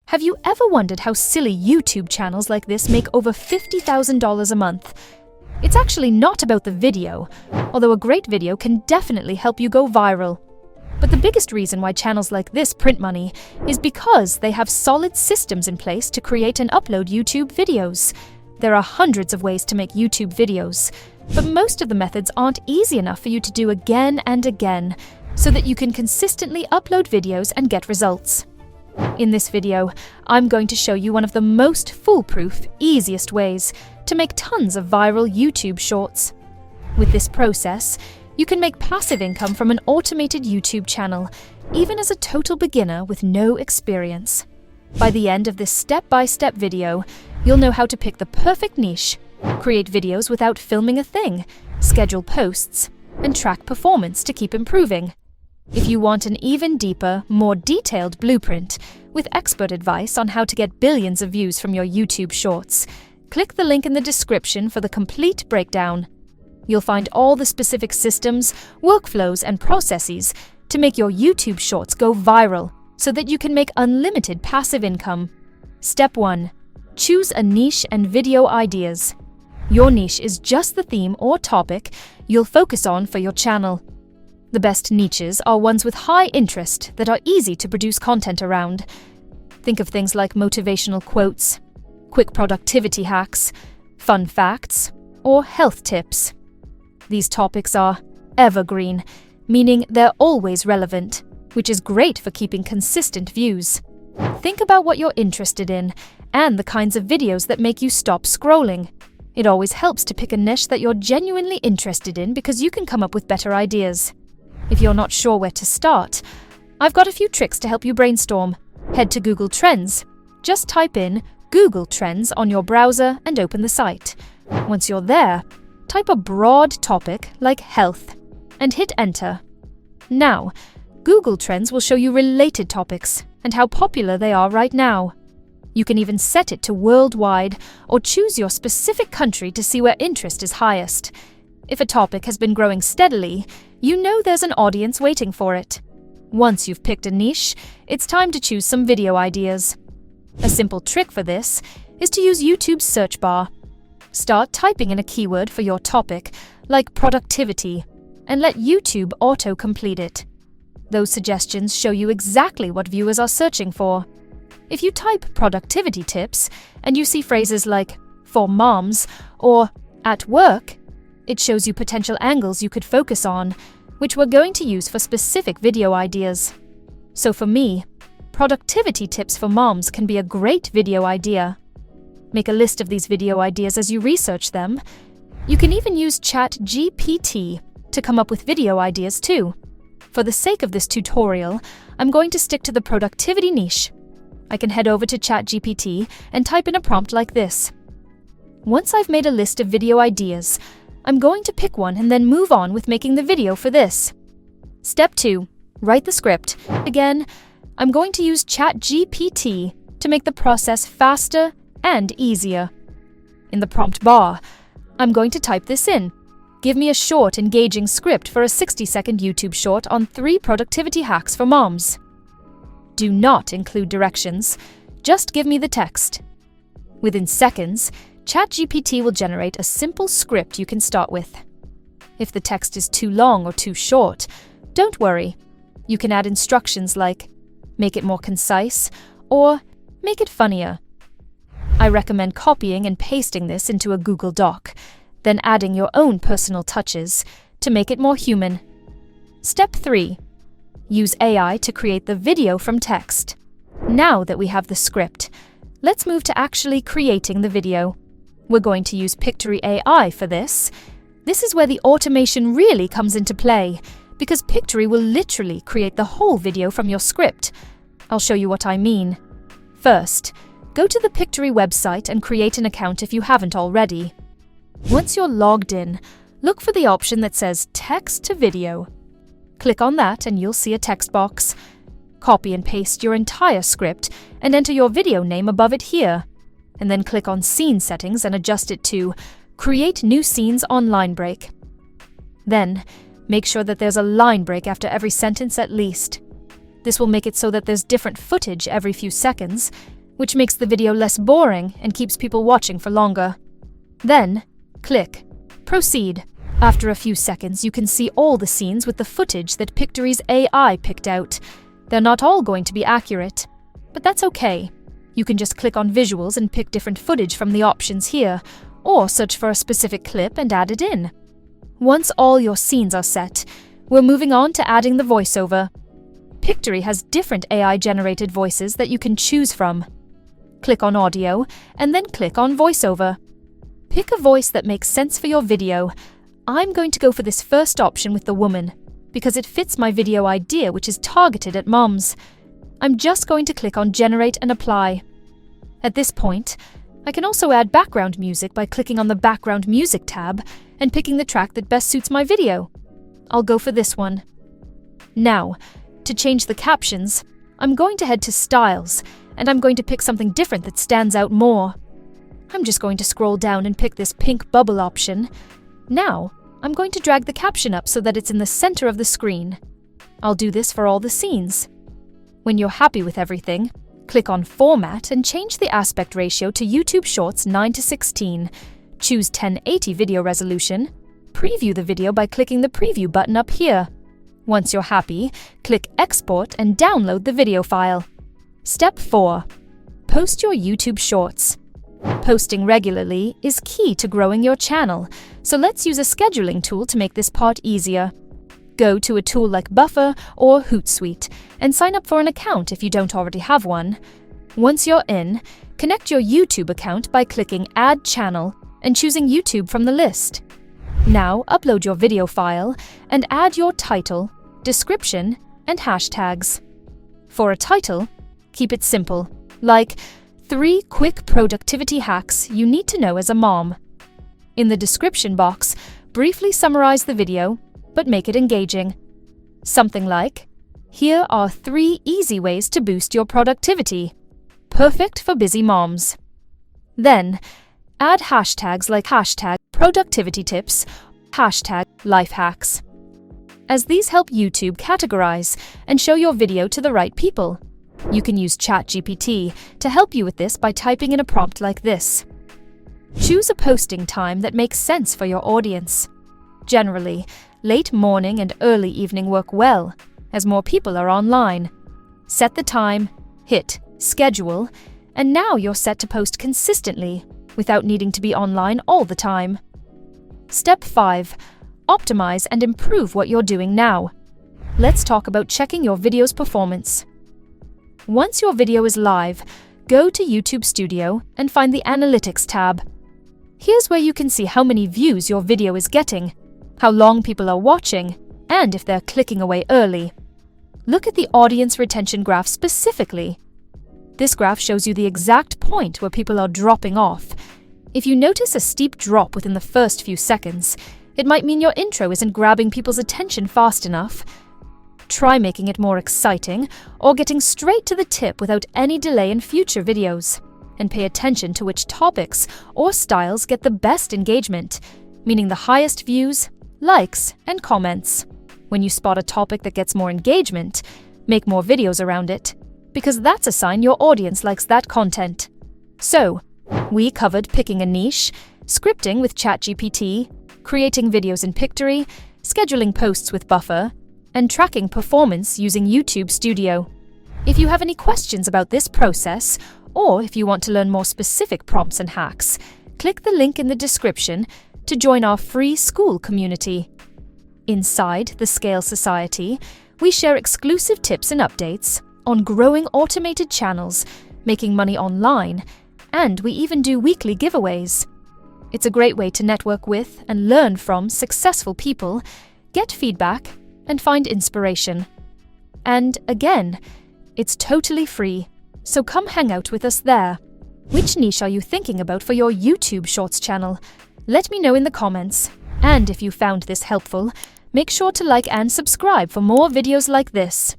Have you ever wondered how silly YouTube channels like this make over $50,000 a month? It's actually not about the video, although a great video can definitely help you go viral. But the biggest reason why channels like this print money is because they have solid systems in place to create and upload YouTube videos. There are hundreds of ways to make YouTube videos, but most of the methods aren't easy enough for you to do again and again, so that you can consistently upload videos and get results. In this video, I'm going to show you one of the most foolproof, easiest ways to make tons of viral YouTube shorts. With this process, you can make passive income from an automated YouTube channel, even as a total beginner with no experience. By the end of this step-by-step video, you'll know how to pick the perfect niche, create videos without filming a thing, schedule posts, and track performance to keep improving. If you want an even deeper, more detailed blueprint with expert advice on how to get billions of views from your YouTube shorts, click the link in the description for the complete breakdown. You'll find all the specific systems, workflows, and processes to make your YouTube shorts go viral so that you can make unlimited passive income. Step 1. Choose a niche and video ideas. Your niche is just the theme or topic you'll focus on for your channel. The best niches are ones with high interest that are easy to produce content around. Think of things like motivational quotes, quick productivity hacks, fun facts, or health tips. These topics are evergreen, meaning they're always relevant, which is great for keeping consistent views. Think about what you're interested in and the kinds of videos that make you stop scrolling. It always helps to pick a niche that you're genuinely interested in because you can come up with better ideas. If you're not sure where to start, I've got a few tricks to help you brainstorm. Head to Google Trends. Just type in Google Trends on your browser and open the site. Once you're there, type a broad topic like health and hit enter. Now, Google Trends will show you related topics and how popular they are right now. You can even set it to worldwide or choose your specific country to see where interest is highest. If a topic has been growing steadily, you know there's an audience waiting for it. Once you've picked a niche, it's time to choose some video ideas. A simple trick for this is to use YouTube's search bar. Start typing in a keyword for your topic, like productivity, and let YouTube auto-complete it. Those suggestions show you exactly what viewers are searching for. If you type productivity tips and you see phrases like for moms or at work, it shows you potential angles you could focus on, which we're going to use for specific video ideas. So for me, productivity tips for moms can be a great video idea. Make a list of these video ideas as you research them. You can even use ChatGPT to come up with video ideas too. For the sake of this tutorial, I'm going to stick to the productivity niche. I can head over to ChatGPT and type in a prompt like this. Once I've made a list of video ideas, I'm going to pick one and then move on with making the video for this. Step 2. Write the script. Again, I'm going to use ChatGPT to make the process faster and easier. In the prompt bar, I'm going to type this in. Give me a short, engaging script for a 60-second YouTube short on 3 productivity hacks for moms. Do not include directions. Just give me the text. Within seconds, ChatGPT will generate a simple script you can start with. If the text is too long or too short, don't worry. You can add instructions like make it more concise or make it funnier. I recommend copying and pasting this into a Google Doc, then adding your own personal touches to make it more human. Step 3. Use AI to create the video from text. Now that we have the script, let's move to actually creating the video. We're going to use Pictory AI for this. This is where the automation really comes into play, because Pictory will literally create the whole video from your script. I'll show you what I mean. First, go to the Pictory website and create an account if you haven't already. Once you're logged in, look for the option that says Text to Video. Click on that and you'll see a text box. Copy and paste your entire script and enter your video name above it here. And then click on Scene Settings and adjust it to Create New Scenes on Line Break. Then, make sure that there's a line break after every sentence at least. This will make it so that there's different footage every few seconds, which makes the video less boring and keeps people watching for longer. Then, click Proceed. After a few seconds, you can see all the scenes with the footage that Pictory's AI picked out. They're not all going to be accurate, but that's okay. You can just click on visuals and pick different footage from the options here, or search for a specific clip and add it in. Once all your scenes are set, we're moving on to adding the voiceover. Pictory has different AI-generated voices that you can choose from. Click on Audio, and then click on Voiceover. Pick a voice that makes sense for your video. I'm going to go for this first option with the woman, because it fits my video idea, which is targeted at moms. I'm just going to click on Generate and Apply. At this point, I can also add background music by clicking on the Background Music tab and picking the track that best suits my video. I'll go for this one. Now, to change the captions, I'm going to head to Styles, and I'm going to pick something different that stands out more. I'm just going to scroll down and pick this pink bubble option. Now, I'm going to drag the caption up so that it's in the center of the screen. I'll do this for all the scenes. When you're happy with everything, click on Format and change the aspect ratio to YouTube Shorts 9:16. Choose 1080 video resolution. Preview the video by clicking the Preview button up here. Once you're happy, click Export and download the video file. Step 4. Post your YouTube Shorts. Posting regularly is key to growing your channel, so let's use a scheduling tool to make this part easier. Go to a tool like Buffer or Hootsuite and sign up for an account if you don't already have one. Once you're in, connect your YouTube account by clicking Add Channel and choosing YouTube from the list. Now upload your video file and add your title, description, and hashtags. For a title, keep it simple, like 3 quick productivity hacks you need to know as a mom. In the description box, briefly summarize the video, but make it engaging. Something like, here are 3 easy ways to boost your productivity. Perfect for busy moms. Then, add hashtags like #productivity-tips, #life-hacks, as these help YouTube categorize and show your video to the right people. You can use ChatGPT to help you with this by typing in a prompt like this. Choose a posting time that makes sense for your audience. Generally, late morning and early evening work well, as more people are online. Set the time, hit Schedule, and now you're set to post consistently, without needing to be online all the time. Step 5. Optimize and improve what you're doing now. Let's talk about checking your video's performance. Once your video is live, go to YouTube Studio and find the Analytics tab. Here's where you can see how many views your video is getting, how long people are watching, and if they're clicking away early. Look at the audience retention graph specifically. This graph shows you the exact point where people are dropping off. If you notice a steep drop within the first few seconds, it might mean your intro isn't grabbing people's attention fast enough. Try making it more exciting or getting straight to the tip without any delay in future videos. And pay attention to which topics or styles get the best engagement, meaning the highest views, likes, and comments. When you spot a topic that gets more engagement, make more videos around it, because that's a sign your audience likes that content. So, we covered picking a niche, scripting with ChatGPT, creating videos in Pictory, scheduling posts with Buffer, and tracking performance using YouTube Studio. If you have any questions about this process, or if you want to learn more specific prompts and hacks, click the link in the description to join our free school community. Inside the Scale Society, we share exclusive tips and updates on growing automated channels, making money online, and we even do weekly giveaways. It's a great way to network with and learn from successful people, get feedback, and find inspiration. And again, it's totally free, so come hang out with us there. Which niche are you thinking about for your YouTube Shorts channel? Let me know in the comments. And if you found this helpful, make sure to like and subscribe for more videos like this.